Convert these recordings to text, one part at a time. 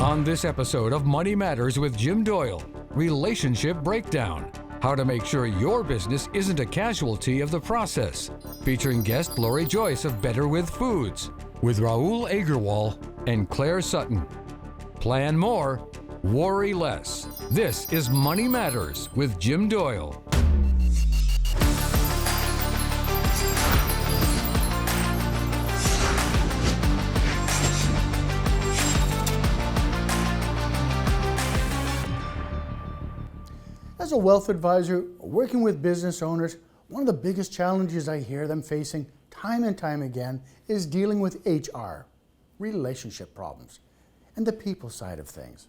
On this episode of Money Matters with Jim Doyle, relationship breakdown. How to make sure your business isn't a casualty of the process. Featuring guest Lori Joyce of Betterwith Foods, with Rahul Aggarwal and Claire Sutton. Plan more, worry less. This is Money Matters with Jim Doyle. As a wealth advisor working with business owners, one of the biggest challenges I hear them facing time and time again is dealing with HR, relationship problems, and the people side of things.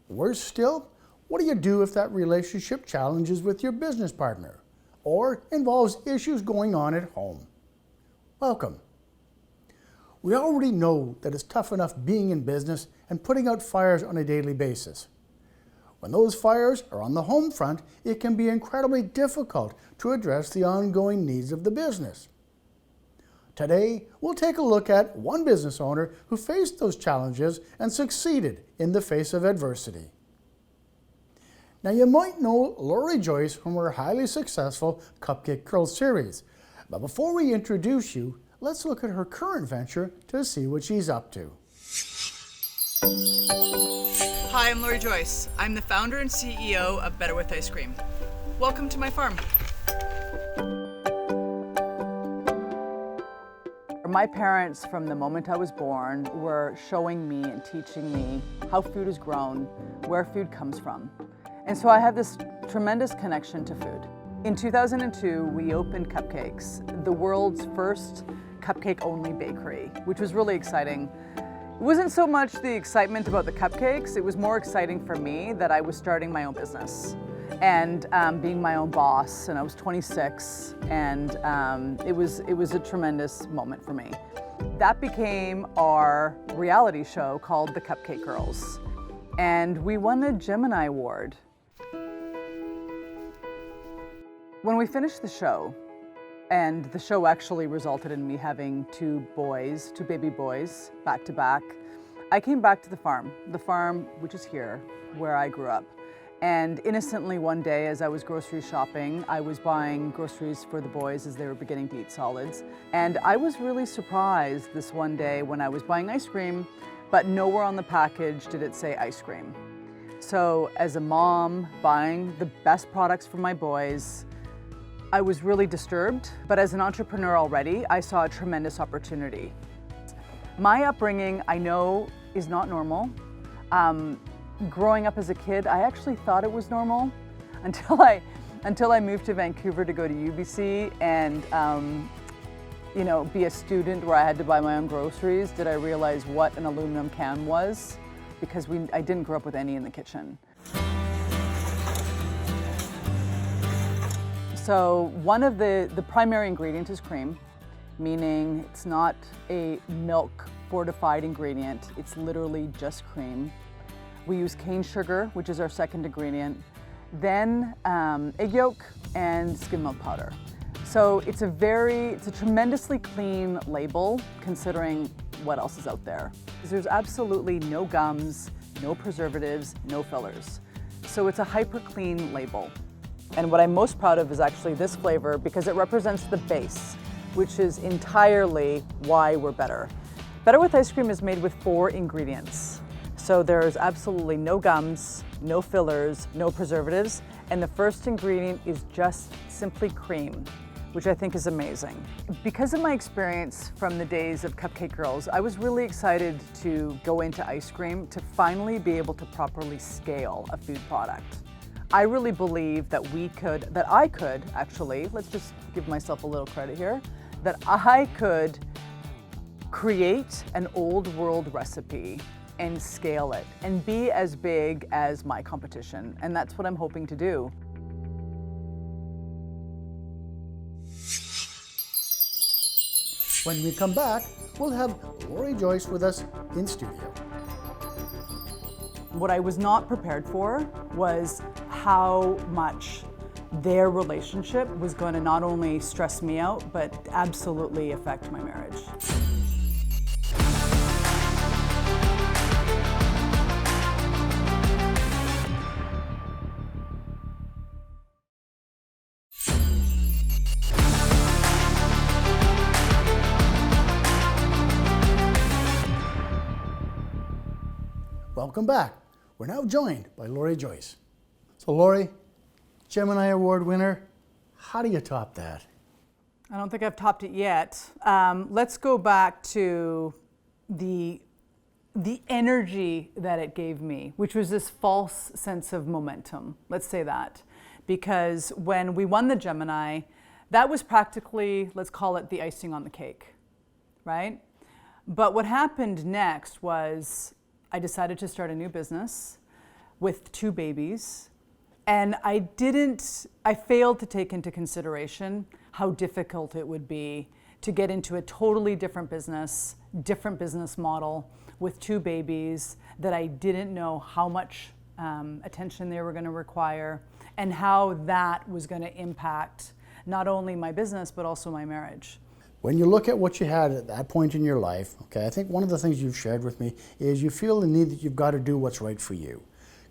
Worse still, what do you do if that relationship challenges with your business partner or involves issues going on at home? Welcome. We already know that it's tough enough being in business and putting out fires on a daily basis. When those fires are on the home front, it can be incredibly difficult to address the ongoing needs of the business. Today, we'll take a look at one business owner who faced those challenges and succeeded in the face of adversity. Now, you might know Lori Joyce from her highly successful Cupcake Girls series. But before we introduce you, let's look at her current venture to see what she's up to. Hi, I'm Lori Joyce. I'm the founder and CEO of Betterwith Ice Cream. Welcome to my farm. My parents, from the moment I was born, were showing me and teaching me how food is grown, where food comes from. And so I have this tremendous connection to food. In 2002, we opened Cupcakes, the world's first cupcake-only bakery, which was really exciting. It wasn't so much the excitement about the cupcakes, it was more exciting for me that I was starting my own business and being my own boss, and I was 26, and it was a tremendous moment for me. That became our reality show called The Cupcake Girls, and we won a Gemini Award. When we finished the show, and the show actually resulted in me having two baby boys, back to back. I came back to the farm which is here, where I grew up. And innocently one day, as I was grocery shopping, I was buying groceries for the boys as they were beginning to eat solids. And I was really surprised this one day when I was buying ice cream, but nowhere on the package did it say ice cream. So as a mom buying the best products for my boys, I was really disturbed, but as an entrepreneur already, I saw a tremendous opportunity. My upbringing, I know, is not normal. Growing up as a kid, I actually thought it was normal until I moved to Vancouver to go to UBC and be a student where I had to buy my own groceries. Did I realize what an aluminum can was? Because I didn't grow up with any in the kitchen. So one of the primary ingredients is cream, meaning it's not a milk fortified ingredient, it's literally just cream. We use cane sugar, which is our second ingredient, then egg yolk and skim milk powder. So it's a tremendously clean label considering what else is out there. There's absolutely no gums, no preservatives, no fillers. So it's a hyper clean label. And what I'm most proud of is actually this flavor because it represents the base, which is entirely why we're better. Betterwith ice cream is made with 4 ingredients. So there's absolutely no gums, no fillers, no preservatives, and the first ingredient is just simply cream, which I think is amazing. Because of my experience from the days of Cupcake Girls, I was really excited to go into ice cream to finally be able to properly scale a food product. I really believe that I could actually, let's just give myself a little credit here, that I could create an old world recipe and scale it and be as big as my competition. And that's what I'm hoping to do. When we come back, we'll have Lori Joyce with us in studio. What I was not prepared for was how much their relationship was going to not only stress me out, but absolutely affect my marriage. welcome back. We're now joined by Lori Joyce. So Lori, Gemini Award winner, how do you top that? I don't think I've topped it yet. Let's go back to the energy that it gave me, which was this false sense of momentum. Let's say that. Because when we won the Gemini, that was practically, let's call it the icing on the cake, right? But what happened next was I decided to start a new business with 2 babies. And I failed to take into consideration how difficult it would be to get into a totally different business model with 2 babies that I didn't know how much attention they were going to require and how that was going to impact not only my business but also my marriage. When you look at what you had at that point in your life, okay, I think one of the things you've shared with me is you feel the need that you've got to do what's right for you.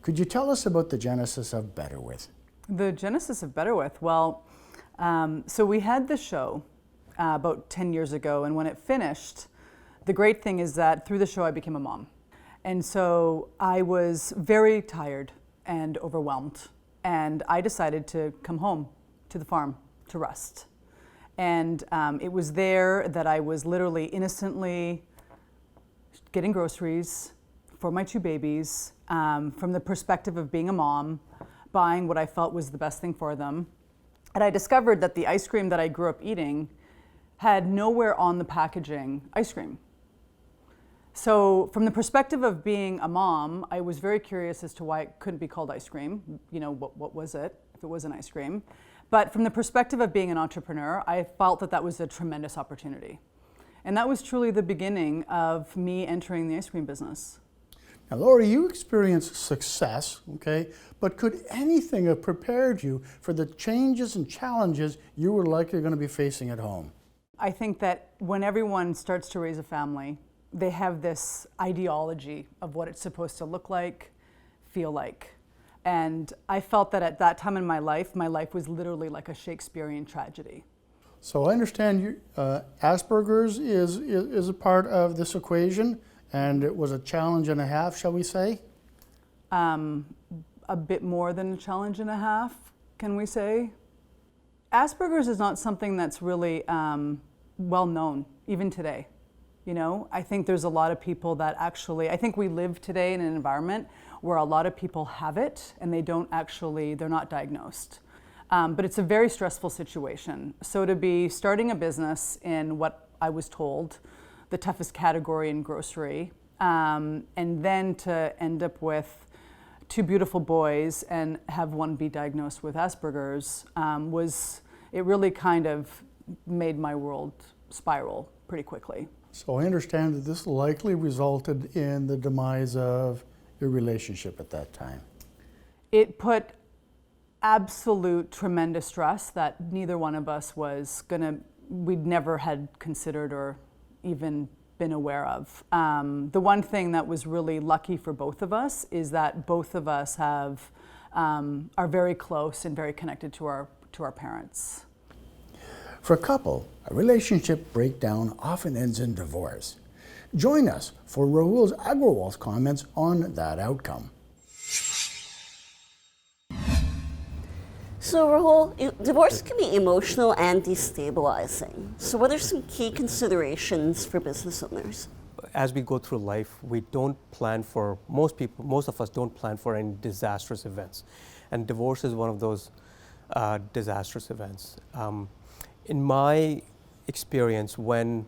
Could you tell us about the genesis of Betterwith? The genesis of Betterwith, well, so we had the show about 10 years ago, and when it finished, the great thing is that through the show I became a mom. And so I was very tired and overwhelmed, and I decided to come home to the farm to rest. And it was there that I was literally innocently getting groceries for my 2 babies, from the perspective of being a mom, buying what I felt was the best thing for them. And I discovered that the ice cream that I grew up eating had nowhere on the packaging ice cream. So from the perspective of being a mom, I was very curious as to why it couldn't be called ice cream. You know, what was it if it was an ice cream? But from the perspective of being an entrepreneur, I felt that that was a tremendous opportunity. And that was truly the beginning of me entering the ice cream business. Now, Lori, you experienced success, okay, but could anything have prepared you for the changes and challenges you were likely going to be facing at home? I think that when everyone starts to raise a family, they have this ideology of what it's supposed to look like, feel like. And I felt that at that time in my life was literally like a Shakespearean tragedy. So I understand Asperger's is a part of this equation, and it was a challenge and a half, shall we say? A bit more than a challenge and a half, can we say? Asperger's is not something that's really well known, even today. You know, I think there's a lot of people that I think we live today in an environment where a lot of people have it and they're not diagnosed. But it's a very stressful situation. So to be starting a business in what I was told, the toughest category in grocery, and then to end up with 2 beautiful boys and have one be diagnosed with Asperger's, it really kind of made my world spiral pretty quickly. So I understand that this likely resulted in the demise of your relationship at that time. It put absolute tremendous stress that neither one of us we'd never had considered or even been aware of. The one thing that was really lucky for both of us is that both of us are very close and very connected to our parents. For a couple, a relationship breakdown often ends in divorce. Join us for Rahul Aggarwal's comments on that outcome. So Rahul, divorce can be emotional and destabilizing. So what are some key considerations for business owners? As we go through life, we don't plan for, most of us don't plan for any disastrous events. And divorce is one of those disastrous events. In my experience, when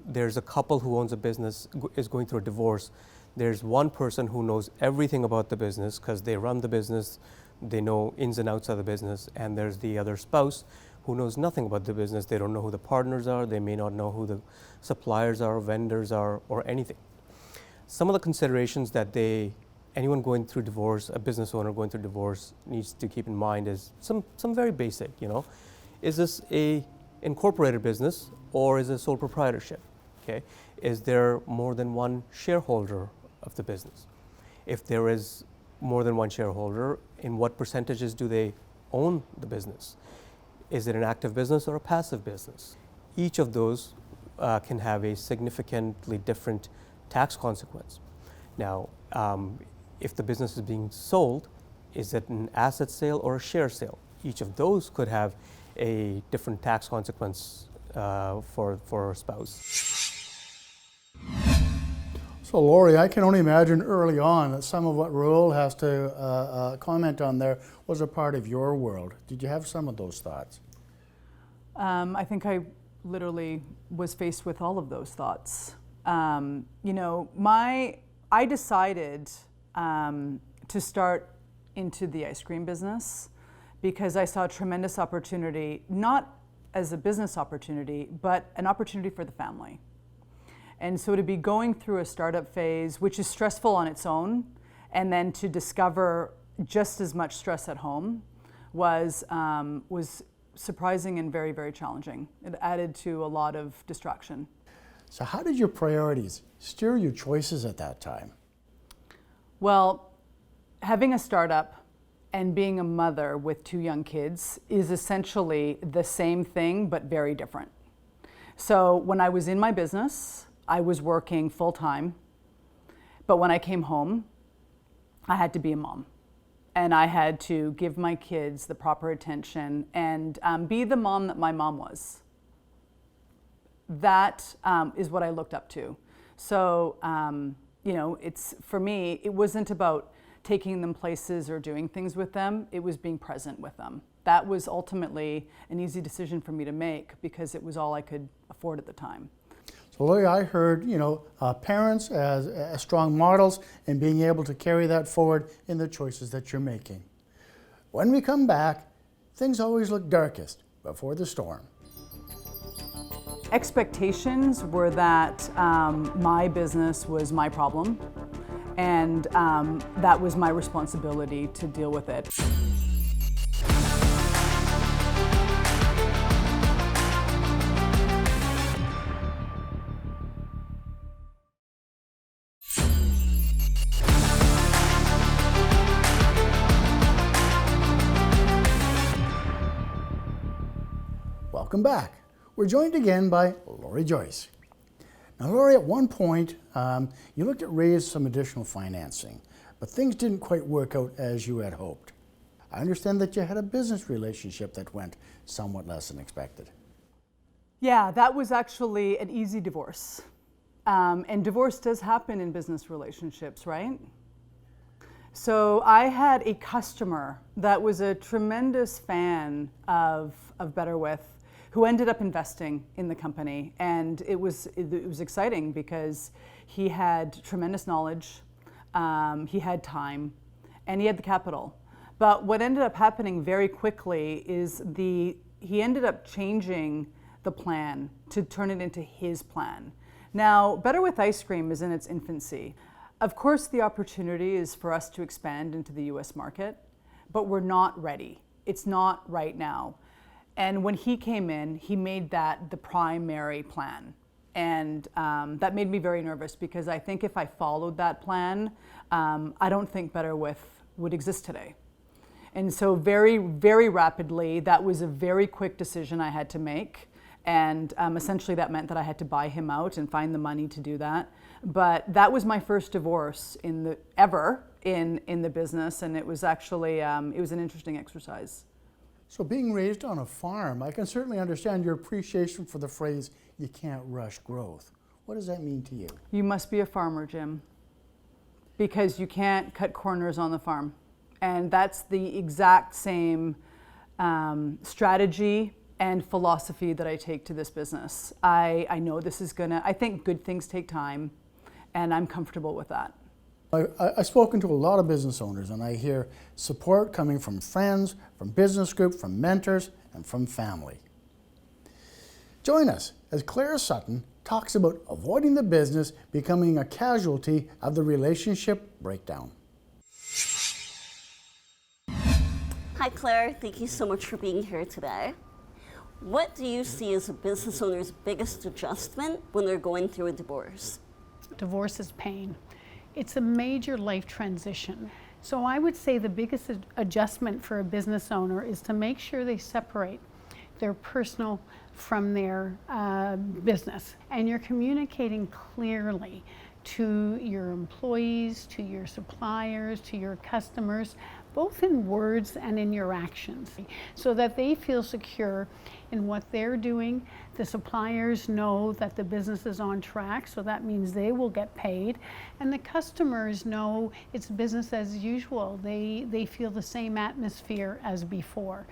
there's a couple who owns a business is going through a divorce, there's one person who knows everything about the business because they run the business, they know ins and outs of the business, and there's the other spouse who knows nothing about the business. They don't know who the partners are, they may not know who the suppliers are, vendors are, or anything. Some of the considerations that anyone going through divorce, a business owner going through divorce, needs to keep in mind is some very basic, Is this a incorporated business or is it sole proprietorship? Okay. Is there more than one shareholder of the business? If there is more than one shareholder, in what percentages do they own the business? Is it an active business or a passive business? Each of those can have a significantly different tax consequence. Now, If the business is being sold, is it an asset sale or a share sale? Each of those could have a different tax consequence for a spouse. So Lori, I can only imagine early on that some of what Rahul has to comment on there was a part of your world. Did you have some of those thoughts? I think I literally was faced with all of those thoughts. You know, I decided to start into the ice cream business because I saw a tremendous opportunity, not as a business opportunity, but an opportunity for the family. And so to be going through a startup phase, which is stressful on its own, and then to discover just as much stress at home was surprising and very, very challenging. It added to a lot of distraction. So how did your priorities steer your choices at that time? Well, having a startup and being a mother with 2 young kids is essentially the same thing, but very different. So when I was in my business, I was working full time, but when I came home, I had to be a mom. And I had to give my kids the proper attention and be the mom that my mom was. That is what I looked up to. So, you know, for me, it wasn't about taking them places or doing things with them. It was being present with them. That was ultimately an easy decision for me to make because it was all I could afford at the time. So Lori, I heard, you know, parents as strong models and being able to carry that forward in the choices that you're making. When we come back, things always look darkest before the storm. Expectations were that my business was my problem, and that was my responsibility to deal with it. Welcome back. We're joined again by Lori Joyce. Now, Lori, at one point, you looked at raise some additional financing, but things didn't quite work out as you had hoped. I understand that you had a business relationship that went somewhat less than expected. Yeah, that was actually an easy divorce. And divorce does happen in business relationships, right? So I had a customer that was a tremendous fan of Betterwith, who ended up investing in the company. And it was exciting because he had tremendous knowledge, he had time, and he had the capital. But what ended up happening very quickly is he ended up changing the plan to turn it into his plan. Now, Betterwith Ice Cream is in its infancy. Of course, the opportunity is for us to expand into the US market, but we're not ready. It's not right now. And when he came in, he made that the primary plan. And that made me very nervous because I think if I followed that plan, I don't think Betterwith would exist today. And so very, very rapidly, that was a very quick decision I had to make. And essentially that meant that I had to buy him out and find the money to do that. But that was my first divorce ever in the business. And it was actually, it was an interesting exercise. So being raised on a farm, I can certainly understand your appreciation for the phrase, you can't rush growth. What does that mean to you? You must be a farmer, Jim, because you can't cut corners on the farm. And that's the exact same strategy and philosophy that I take to this business. I know this is I think good things take time, and I'm comfortable with that. I've spoken to a lot of business owners, and I hear support coming from friends, from business group, from mentors, and from family. Join us as Claire Sutton talks about avoiding the business becoming a casualty of the relationship breakdown. Hi Claire, thank you so much for being here today. What do you see as a business owner's biggest adjustment when they're going through a divorce? Divorce is pain. It's a major life transition. So I would say the biggest adjustment for a business owner is to make sure they separate their personal from their business. And you're communicating clearly to your employees, to your suppliers, to your customers, both in words and in your actions, so that they feel secure in what they're doing. The suppliers know that the business is on track, so that means they will get paid. And the customers know it's business as usual. They feel the same atmosphere as before.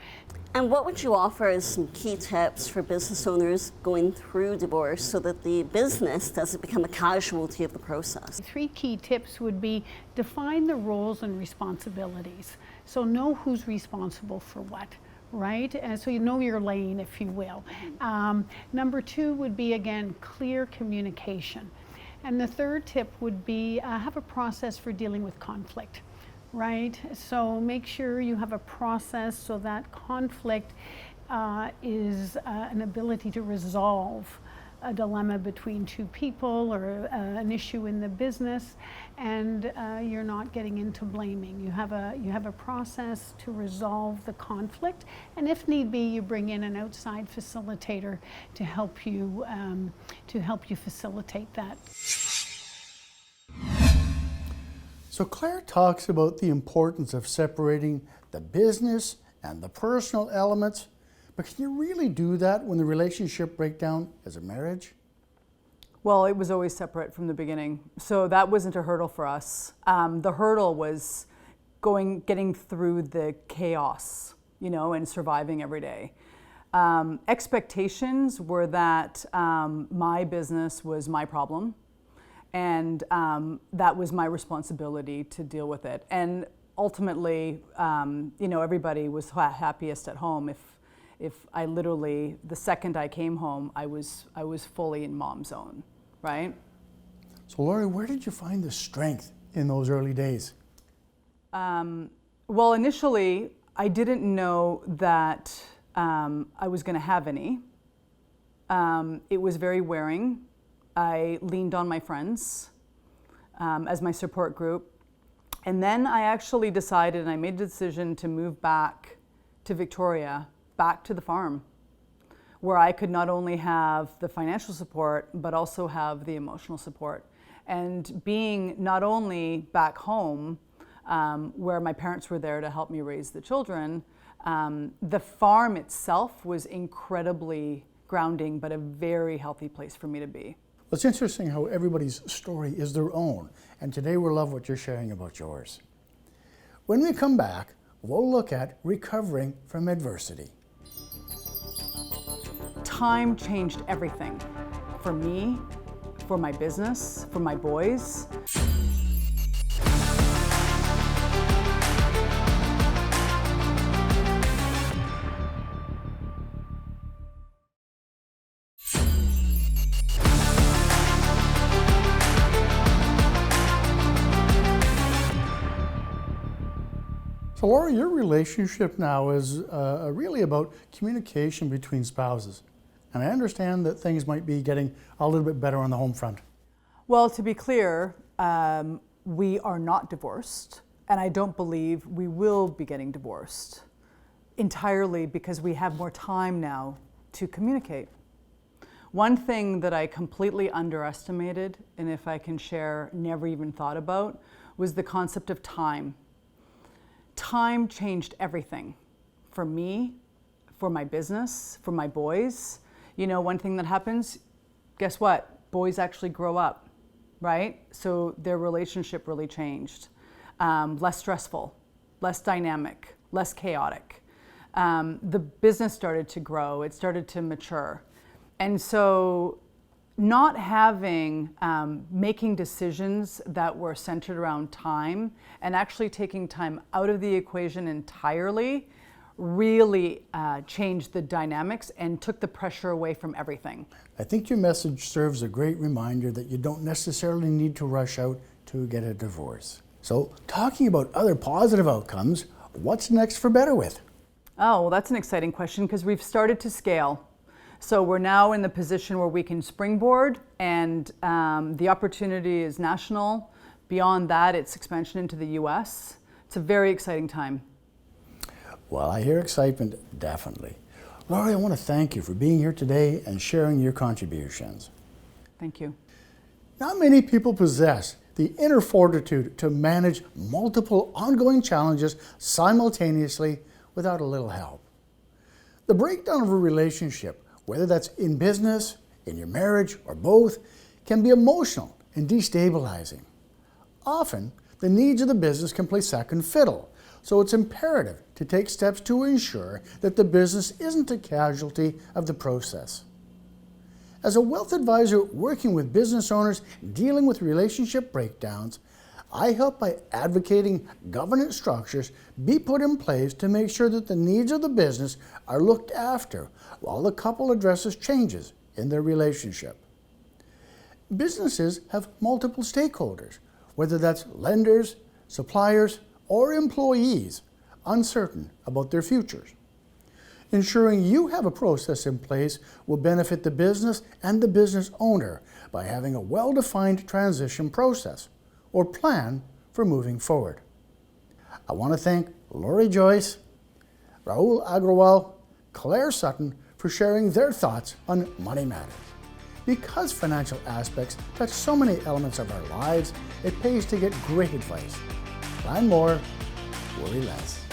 And what would you offer as some key tips for business owners going through divorce so that the business doesn't become a casualty of the process? 3 key tips would be: define the roles and responsibilities. So know who's responsible for what, right? And so you know your lane, if you will. Number 2 would be, again, clear communication. And the 3rd tip would be have a process for dealing with conflict. Right? So make sure you have a process so that conflict is an ability to resolve a dilemma between 2 people or an issue in the business, and you're not getting into blaming. You have a process to resolve the conflict, and if need be, you bring in an outside facilitator to help you facilitate that. So Claire talks about the importance of separating the business and the personal elements, but can you really do that when the relationship breakdown is a marriage? Well, it was always separate from the beginning, so that wasn't a hurdle for us. The hurdle was getting through the chaos, and surviving every day. Expectations were that my business was my problem, and that was my responsibility to deal with it. And ultimately, everybody was happiest at home if I literally, the second I came home, I was fully in mom zone, right? So Laurie, where did you find the strength in those early days? Well, initially, I didn't know that I was going to have any. It was very wearing. I leaned on my friends as my support group. And then I actually decided, and I made a decision to move back to Victoria, back to the farm, where I could not only have the financial support, but also have the emotional support. And being not only back home, where my parents were there to help me raise the children, the farm itself was incredibly grounding, but a very healthy place for me to be. Well, it's interesting how everybody's story is their own, and today we'll love what you're sharing about yours. When we come back, we'll look at recovering from adversity. Time changed everything for me, for my business, for my boys. So Laura, your relationship now is really about communication between spouses. And I understand that things might be getting a little bit better on the home front. Well, to be clear, we are not divorced, and I don't believe we will be getting divorced entirely because we have more time now to communicate. One thing that I completely underestimated, and if I can share, never even thought about, was the concept of time. Time changed everything for me, for my business, for my boys. One thing that happens, guess what? Boys actually grow up, right? So their relationship really changed. Less stressful, less dynamic, less chaotic. The business started to grow, it started to mature. And so not having, making decisions that were centered around time and actually taking time out of the equation entirely really changed the dynamics and took the pressure away from everything. I think your message serves a great reminder that you don't necessarily need to rush out to get a divorce. So talking about other positive outcomes, what's next for Betterwith? Oh, well, that's an exciting question because we've started to scale. So we're now in the position where we can springboard, and the opportunity is national. Beyond that, it's expansion into the US. It's a very exciting time. Well, I hear excitement, definitely. Laurie, I want to thank you for being here today and sharing your contributions. Thank you. Not many people possess the inner fortitude to manage multiple ongoing challenges simultaneously without a little help. The breakdown of a relationship, whether that's in business, in your marriage, or both, can be emotional and destabilizing. Often, the needs of the business can play second fiddle, so it's imperative to take steps to ensure that the business isn't a casualty of the process. As a wealth advisor working with business owners dealing with relationship breakdowns, I help by advocating governance structures be put in place to make sure that the needs of the business are looked after while the couple addresses changes in their relationship. Businesses have multiple stakeholders, whether that's lenders, suppliers, or employees, uncertain about their futures. Ensuring you have a process in place will benefit the business and the business owner by having a well-defined transition process or plan for moving forward. I want to thank Joyce, Rahul Aggarwal, Claire Sutton for sharing their thoughts on money matters. Because financial aspects touch so many elements of our lives, it pays to get great advice. Plan more, worry less.